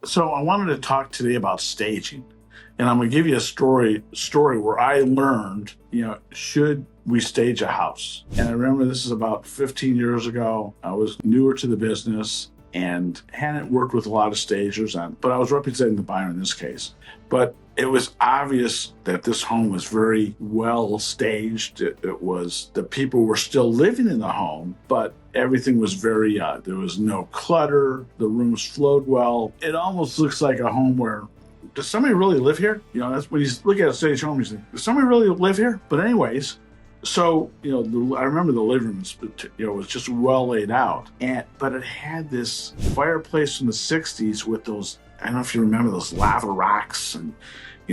So I wanted to talk today about staging, and I'm going to give you a story where I learned, should we stage a house? And I remember this is about 15 years ago. I was newer to the business and hadn't worked with a lot of stagers, but I was representing the buyer in this case. But it was obvious that this home was very well staged. It was, the people were still living in the home, but everything was very, there was no clutter. The rooms flowed well. It almost looks like a home where, does somebody really live here? That's when you look at a stage home, you think, does somebody really live here? But anyways, so, I remember the living room, was just well laid out. But it had this fireplace from the 60s with those, I don't know if you remember those lava rocks and,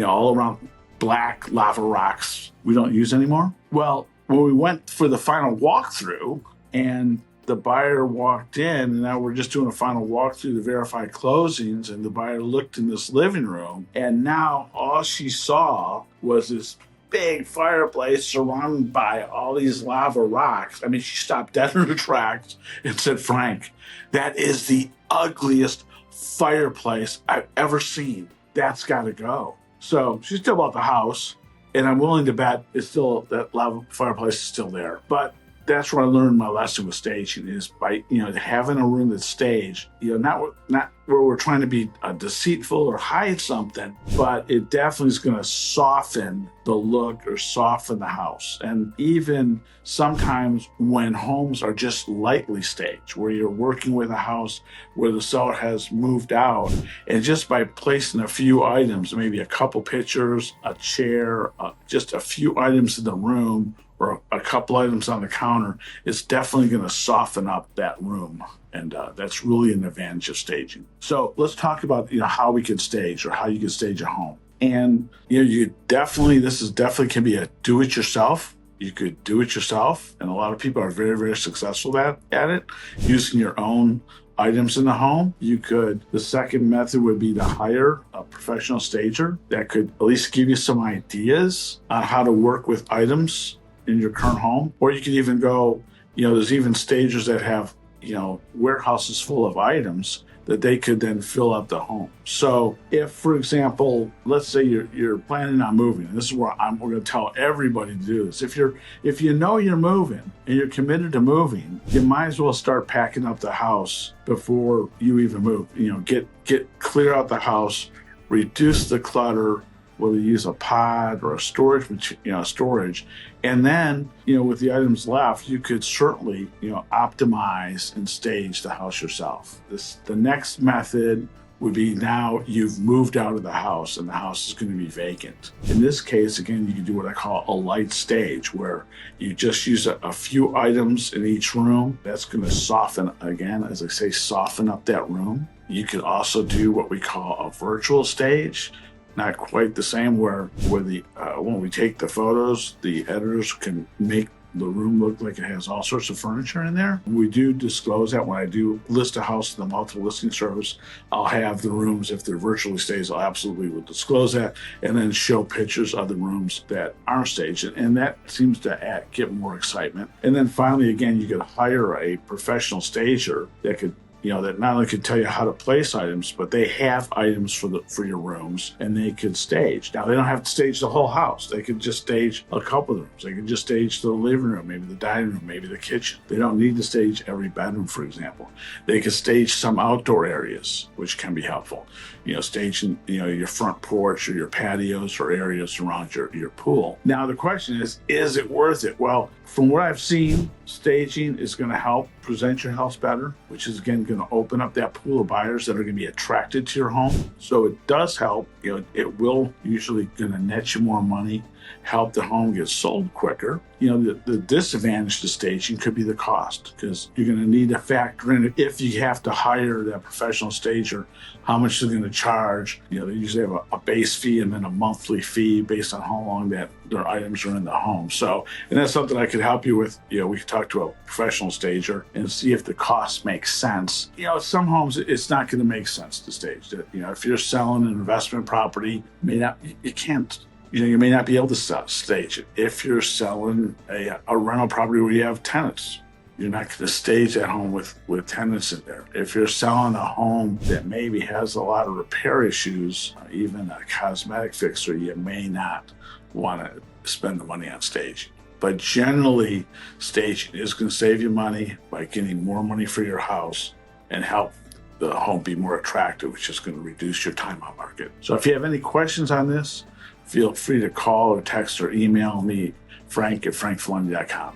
all around black lava rocks we don't use anymore. Well, when we went for the final walkthrough and the buyer walked in, and now we're just doing a final walkthrough to verify closings, and the buyer looked in this living room, and now all she saw was this big fireplace surrounded by all these lava rocks. I mean, she stopped dead in her tracks and said, "Frank, that is the ugliest fireplace I've ever seen. That's got to go." So she still bought the house, and I'm willing to bet that lava fireplace is still there. But that's where I learned my lesson with staging, is by having a room that's staged. Not where we're trying to be deceitful or hide something, but it definitely is going to soften the look or soften the house. And even sometimes when homes are just lightly staged, where you're working with a house where the seller has moved out, and just by placing a few items, maybe a couple pictures, a chair, just a few items in the room, or a couple items on the counter, it's definitely going to soften up that room. And that's really an advantage of staging. So let's talk about how we can stage, or how you can stage a home. And this definitely can be a do-it-yourself. You could do it yourself, and a lot of people are very, very successful at it, using your own items in the home. The second method would be to hire a professional stager that could at least give you some ideas on how to work with items in your current home. Or you could even go, there's even stagers that have, warehouses full of items that they could then fill up the home. So if, for example, let's say you're planning on moving, and this is where we're going to tell everybody to do this. If you know you're moving and you're committed to moving, you might as well start packing up the house before you even move. Get clear out the house, reduce the clutter, whether you use a pod or a storage, and then, with the items left, you could certainly, optimize and stage the house yourself. The next method would be, now you've moved out of the house and the house is going to be vacant. In this case, again, you can do what I call a light stage, where you just use a few items in each room. That's going to soften, again, as I say, soften up that room. You could also do what we call a virtual stage. Not quite the same, where when we take the photos, the editors can make the room look like it has all sorts of furniture in there. We do disclose that when I do list a house in the multiple listing service. I'll have the rooms, if they're virtually staged, I'll absolutely will disclose that, and then show pictures of the rooms that aren't staged, and that seems to get more excitement. And then finally, again, you could hire a professional stager that could that not only could tell you how to place items, but they have items for your rooms, and they could stage. Now, they don't have to stage the whole house. They could just stage a couple of rooms. They could just stage the living room, maybe the dining room, maybe the kitchen. They don't need to stage every bedroom, for example. They could stage some outdoor areas, which can be helpful. Staging, your front porch or your patios or areas around your pool. Now, the question is it worth it? Well, from what I've seen, staging is going to help present your house better, which is, again, going to open up that pool of buyers that are going to be attracted to your home. So it does help. It will usually going to net you more money, help the home get sold quicker. The disadvantage to staging could be the cost, because you're going to need to factor in, if you have to hire that professional stager, how much they're going to charge. They usually have a base fee and then a monthly fee based on how long that their items are in the home. So, and that's something I could help you with. We could talk to a professional stager and see if the cost makes sense. Some homes, it's not going to make sense to stage. If you're selling an investment property, you can't. You may not be able to stage it. If you're selling a rental property where you have tenants, You're not going to stage that home with tenants in there. If you're selling a home that maybe has a lot of repair issues, even a cosmetic fixer, you may not want to spend the money on staging. But generally, staging is going to save you money by getting more money for your house and help the home be more attractive, which is going to reduce your time on market. So if you have any questions on this, feel free to call or text or email me, Frank at frankfalundy.com.